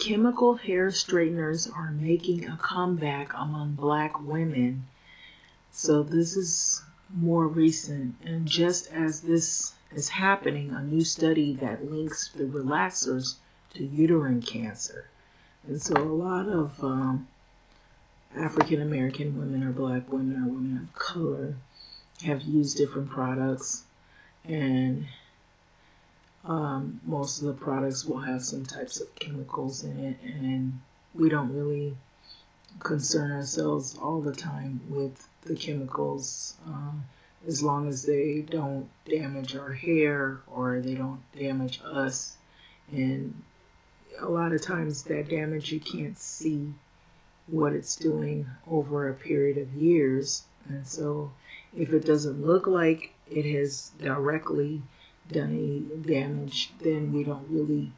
Chemical hair straighteners are making a comeback among Black women. So this is more recent. And just as this is happening, a new study that links the relaxers to uterine cancer. And so a lot of African American women or Black women or women of color have used different products, and most of the products will have some types of chemicals in it, and we don't really concern ourselves all the time with the chemicals, as long as they don't damage our hair or they don't damage us. And a lot of times that damage, you can't see what it's doing over a period of years. And so if it doesn't look like it has directly done any damage, then we don't really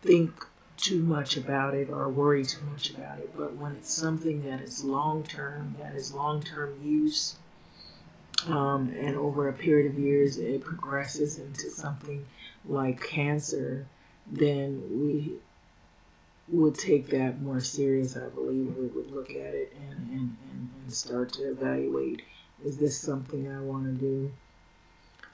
think too much about it or worry too much about it. But when it's something that is long-term, that is long-term use, and over a period of years it progresses into something like cancer, then we would take that more serious. I believe we would look at it and start to evaluate, is this something I want to do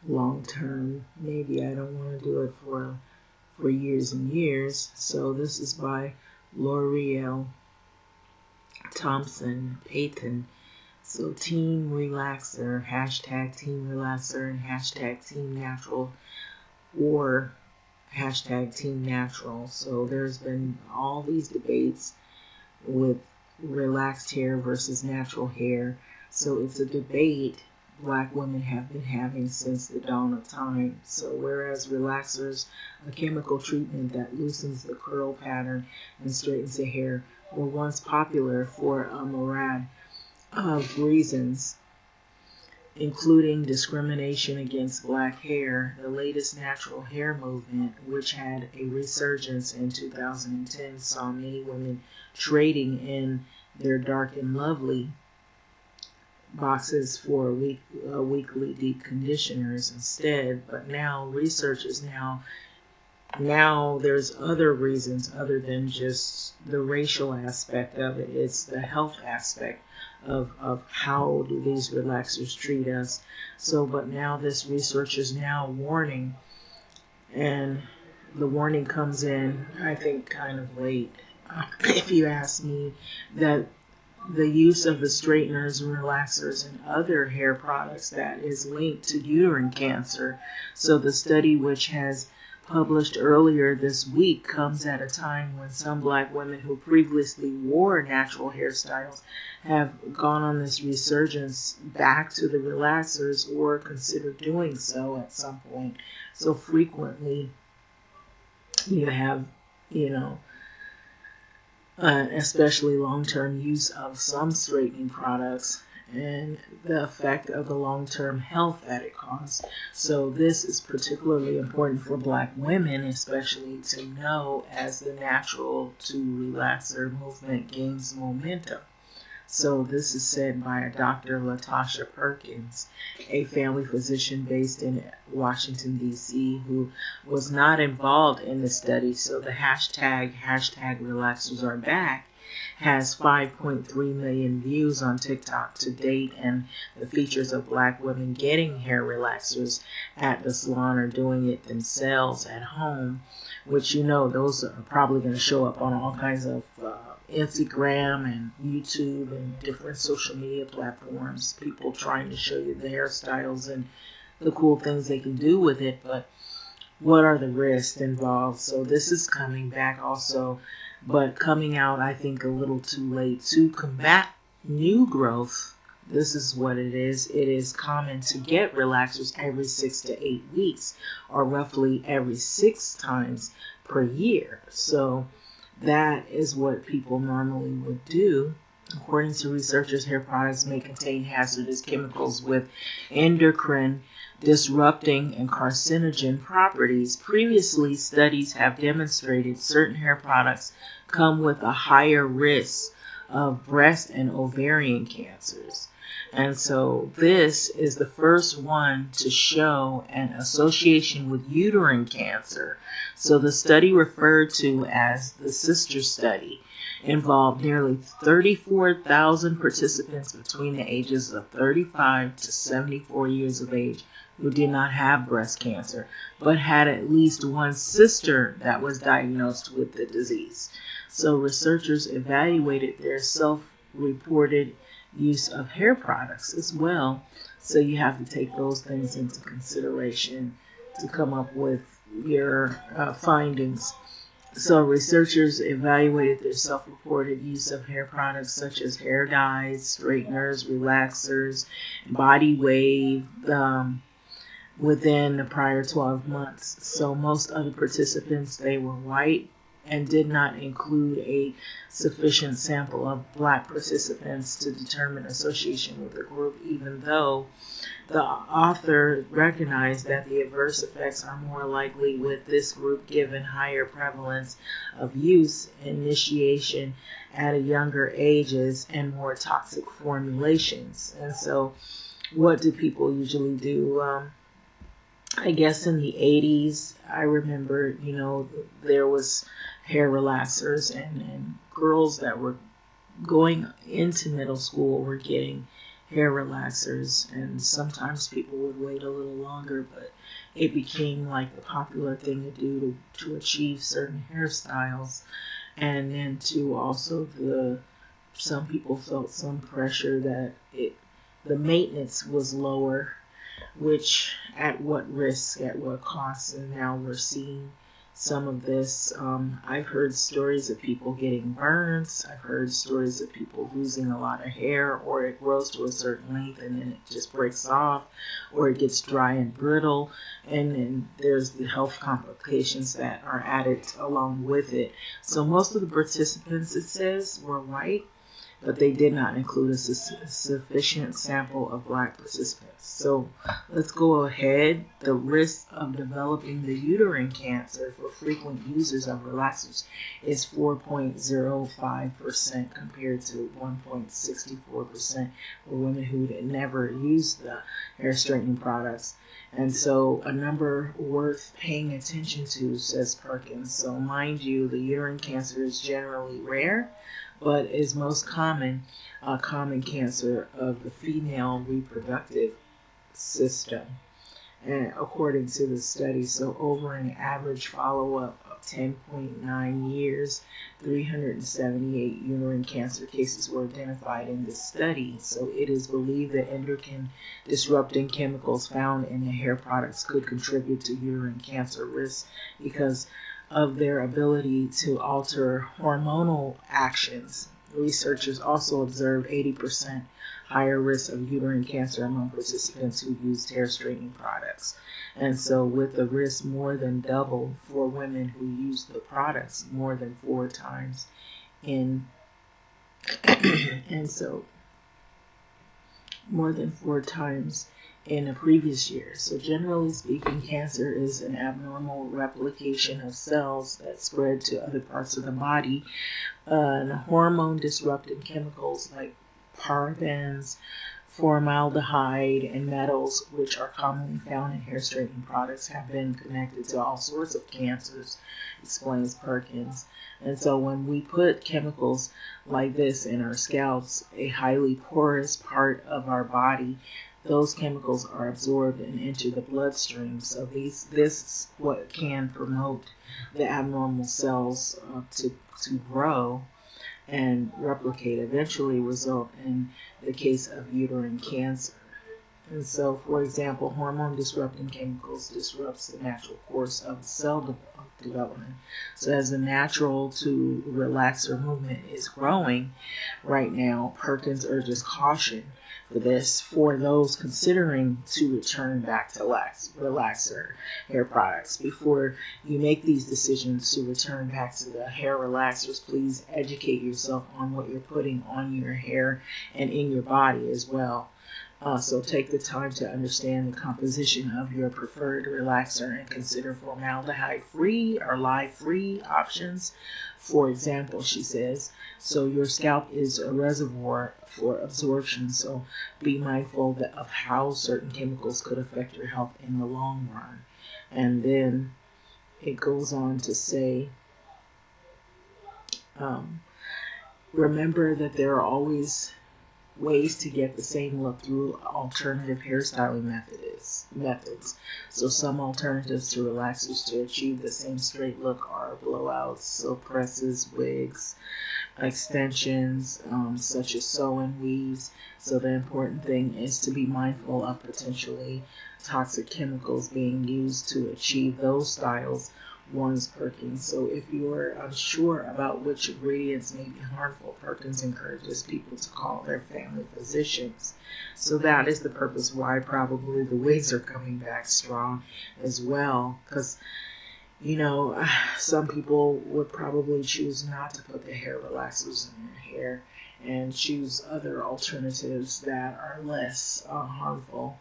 long term? Maybe I don't want to do it for years and years. So this is by L'Oreal Thompson Payton. So Team Relaxer, hashtag Team Relaxer, and hashtag Team Natural, or hashtag Team Natural. So there's been all these debates with relaxed hair versus natural hair. So it's a debate Black women have been having since the dawn of time. So whereas relaxers, a chemical treatment that loosens the curl pattern and straightens the hair, were once popular for a myriad of reasons, including discrimination against Black hair, the latest natural hair movement, which had a resurgence in 2010, saw many women trading in their Dark and Lovely boxes for weekly deep conditioners instead. But now research is now there's other reasons other than just the racial aspect of it. It's the health aspect of how do these relaxers treat us. So, but now this research is now warning, and the warning comes in, I think, kind of late, if you ask me, that the use of the straighteners and relaxers and other hair products that is linked to uterine cancer. So the study, which has published earlier this week, comes at a time when some Black women who previously wore natural hairstyles have gone on this resurgence back to the relaxers or consider doing so at some point. So frequently you have, especially long-term use of some straightening products and the effect of the long-term health that it causes. So this is particularly important for Black women, especially to know as the natural to relaxer movement gains momentum. So this is said by Dr. Latasha Perkins, a family physician based in Washington, D.C., who was not involved in the study. So the hashtag relaxers are back has 5.3 million views on TikTok to date, and the features of Black women getting hair relaxers at the salon or doing it themselves at home, which those are probably going to show up on all kinds of Instagram and YouTube and different social media platforms, people trying to show you the hairstyles and the cool things they can do with it, but what are the risks involved? So this is coming back also, but coming out, I think, a little too late. To combat new growth, this is what it is. It is common to get relaxers every 6 to 8 weeks, or roughly every 6 times per year. So that is what people normally would do. According to researchers, hair products may contain hazardous chemicals with endocrine disrupting and carcinogen properties. Previously, studies have demonstrated certain hair products come with a higher risk of breast and ovarian cancers. And so this is the first one to show an association with uterine cancer. So the study, referred to as the sister study, involved nearly 34,000 participants between the ages of 35 to 74 years of age who did not have breast cancer, but had at least one sister that was diagnosed with the disease. So researchers evaluated their self-reported use of hair products as well. So you have to take those things into consideration to come up with your findings. So researchers evaluated their self-reported use of hair products such as hair dyes, straighteners, relaxers, body wave, within the prior 12 months. So most of the participants, they were white and did not include a sufficient sample of black participants to determine association with the group, even though the author recognized that the adverse effects are more likely with this group given higher prevalence of use, initiation at younger ages, and more toxic formulations. And so what do people usually do? I guess in the 80s, I remember, there was hair relaxers, and girls that were going into middle school were getting hair relaxers, and sometimes people would wait a little longer, but it became like the popular thing to do to achieve certain hairstyles. And then to also some people felt some pressure that the maintenance was lower, which at what risk, at what cost. And now we're seeing some of this. I've heard stories of people getting burns. I've heard stories of people losing a lot of hair, or it grows to a certain length and then it just breaks off, or it gets dry and brittle. And then there's the health complications that are added along with it. So most of the participants, it says, were white, but they did not include a sufficient sample of black participants. So let's go ahead. The risk of developing the uterine cancer for frequent users of relaxers is 4.05% compared to 1.64% for women who never used the hair straightening products. And so a number worth paying attention to, says Perkins. So mind you, the uterine cancer is generally rare, but is most common cancer of the female reproductive system. And according to the study, so over an average follow-up of 10.9 years, 378 uterine cancer cases were identified in this study. So it is believed that endocrine disrupting chemicals found in the hair products could contribute to uterine cancer risk because of their ability to alter hormonal actions. Researchers also observed 80% higher risk of uterine cancer among participants who used hair straightening products. And so with the risk more than double for women who used the products more than 4 times in and so more than 4 times in a previous year. So generally speaking, cancer is an abnormal replication of cells that spread to other parts of the body. And hormone disrupting chemicals like parabens, formaldehyde, and metals, which are commonly found in hair straightening products, have been connected to all sorts of cancers, explains Perkins. And so when we put chemicals like this in our scalps, a highly porous part of our body, those chemicals are absorbed and enter the bloodstream. So this is what can promote the abnormal cells to grow and replicate, eventually result in the case of uterine cancer. And so, for example, hormone disrupting chemicals disrupts the natural course of cell development. So as the natural to relaxer movement is growing right now, Perkins urges caution for those considering to return back to relaxer hair products. Before you make these decisions to return back to the hair relaxers, please educate yourself on what you're putting on your hair and in your body as well. So take the time to understand the composition of your preferred relaxer and consider formaldehyde-free or lye-free options. For example, she says, so your scalp is a reservoir for absorption, so be mindful of how certain chemicals could affect your health in the long run. And then it goes on to say, remember that there are always ways to get the same look through alternative hairstyling methods. So some alternatives to relaxers to achieve the same straight look are blowouts, silk presses, wigs, extensions, such as sew-in weaves. So the important thing is to be mindful of potentially toxic chemicals being used to achieve those styles one's Perkins. So if you're unsure about which ingredients may be harmful, Perkins encourages people to call their family physicians. So that is the purpose why probably the wigs are coming back strong as well, because some people would probably choose not to put the hair relaxers in their hair and choose other alternatives that are less harmful.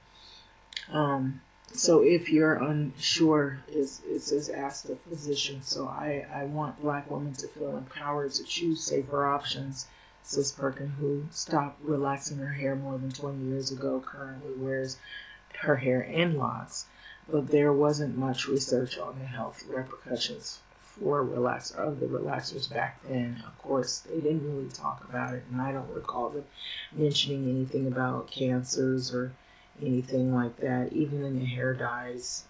So if you're unsure, it says ask the physician. So I want Black women to feel empowered to choose safer options, says Perkin, who stopped relaxing her hair more than 20 years ago, currently wears her hair in locks. But there wasn't much research on the health repercussions for the relaxers back then. Of course, they didn't really talk about it, and I don't recall them mentioning anything about cancers or anything like that, even in the hair dyes,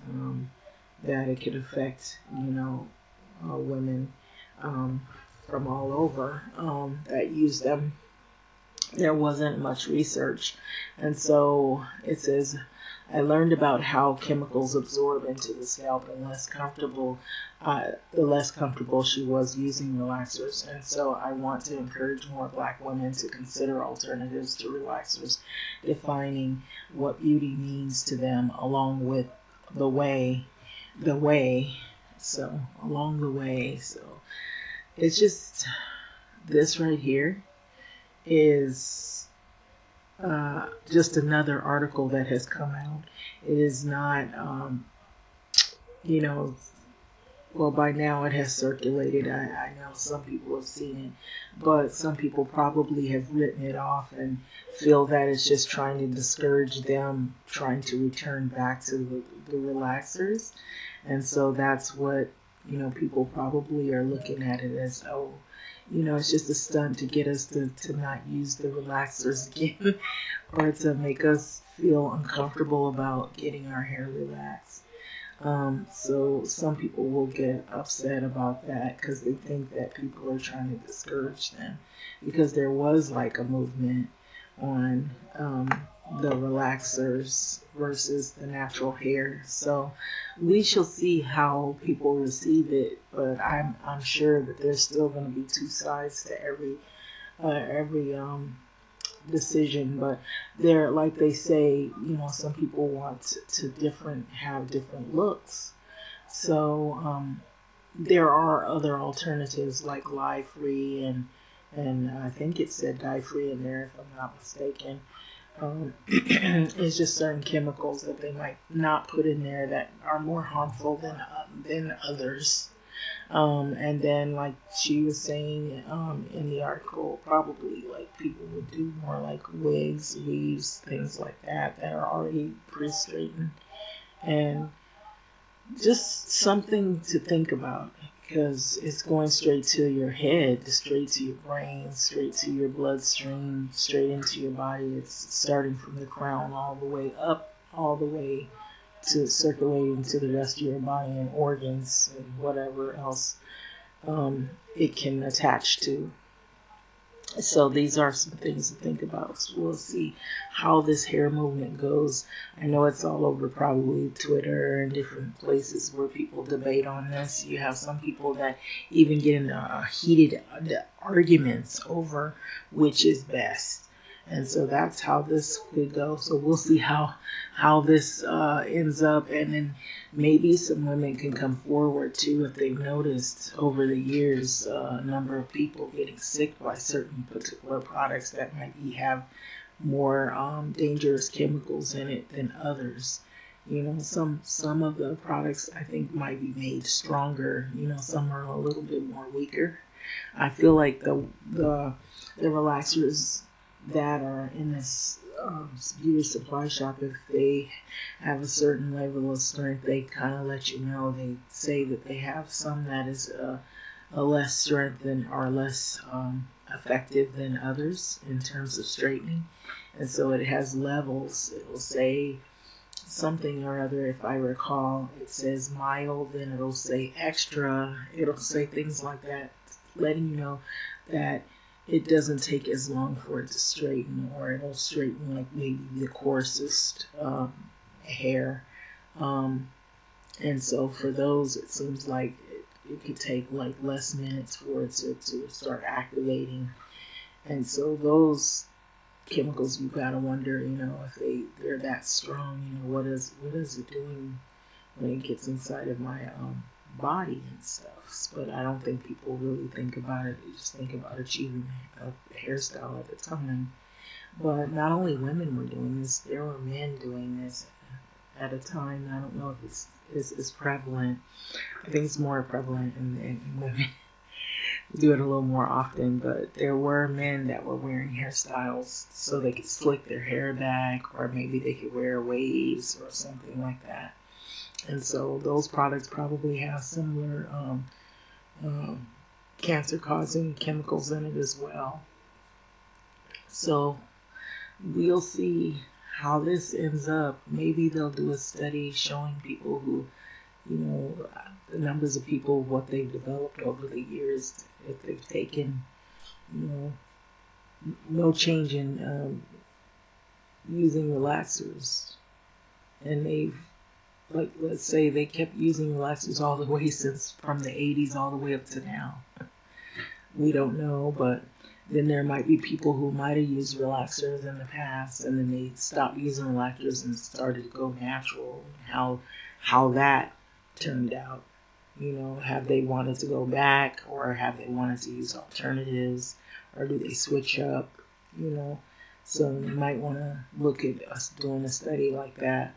that it could affect, women from all over that use them. There wasn't much research. And so it says, I learned about how chemicals absorb into the scalp and the less comfortable she was using relaxers. And so I want to encourage more Black women to consider alternatives to relaxers, defining what beauty means to them along with the way. So along the way. So it's just, this right here is just another article that has come out. It is not, well, by now it has circulated. I know some people have seen it, but some people probably have written it off and feel that it's just trying to discourage them trying to return back to the relaxers. And so that's what, people probably are looking at it as, it's just a stunt to get us to not use the relaxers again or to make us feel uncomfortable about getting our hair relaxed. So some people will get upset about that because they think that people are trying to discourage them, because there was like a movement on the relaxers versus the natural hair. So we shall see how people receive it, but I'm sure that there's still going to be two sides to every decision. But they're, like they say, some people want to have different looks. So there are other alternatives like lye-free and I think it said dye-free in there if I'm not mistaken. It's just certain chemicals that they might not put in there that are more harmful than others. And then, like she was saying in the article, probably like people would do more like wigs, weaves, things like that are already pre-straightened. And just something to think about, because it's going straight to your head, straight to your brain, straight to your bloodstream, straight into your body. It's starting from the crown all the way up, all the way to circulating to the rest of your body and organs and whatever else it can attach to. So these are some things to think about. So we'll see how this hair movement goes. I know it's all over probably Twitter and different places where people debate on this. You have some people that even get into heated arguments over which is best. And so that's how this could go. So we'll see how this ends up. And then maybe some women can come forward too if they've noticed over the years a number of people getting sick by certain particular products that might have more dangerous chemicals in it than others. Some of the products I think might be made stronger. Some are a little bit more weaker. I feel like the relaxers that are in this beauty supply shop, if they have a certain level of strength, they kind of let you know. They say that they have some that is a less strength than or less effective than others in terms of straightening, and so it has levels. It will say something or other, if I recall. It says mild, then it'll say extra. It'll say things like that, letting you know that it doesn't take as long for it to straighten, or it'll straighten like maybe the coarsest hair. And so for those, it seems like it could take like less minutes for it to start activating. And so those chemicals, you gotta wonder, if they're that strong, what is it doing when it gets inside of my body and stuff. But I don't think people really think about it. They just think about achieving a hairstyle at the time. But not only women were doing this, there were men doing this at a time. I don't know if it's prevalent. I think it's more prevalent in women. Do it a little more often, but there were men that were wearing hairstyles so they could slick their hair back, or maybe they could wear waves or something like that. And so those products probably have similar cancer-causing chemicals in it as well. So we'll see how this ends up. Maybe they'll do a study showing people who, the numbers of people, what they've developed over the years, if they've taken, no change in using relaxers. And they've, like, let's say they kept using relaxers all the way from the 80s all the way up to now. We don't know, but then there might be people who might have used relaxers in the past, and then they stopped using relaxers and started to go natural. How that turned out. Have they wanted to go back, or have they wanted to use alternatives, or do they switch up? So you might want to look at us doing a study like that.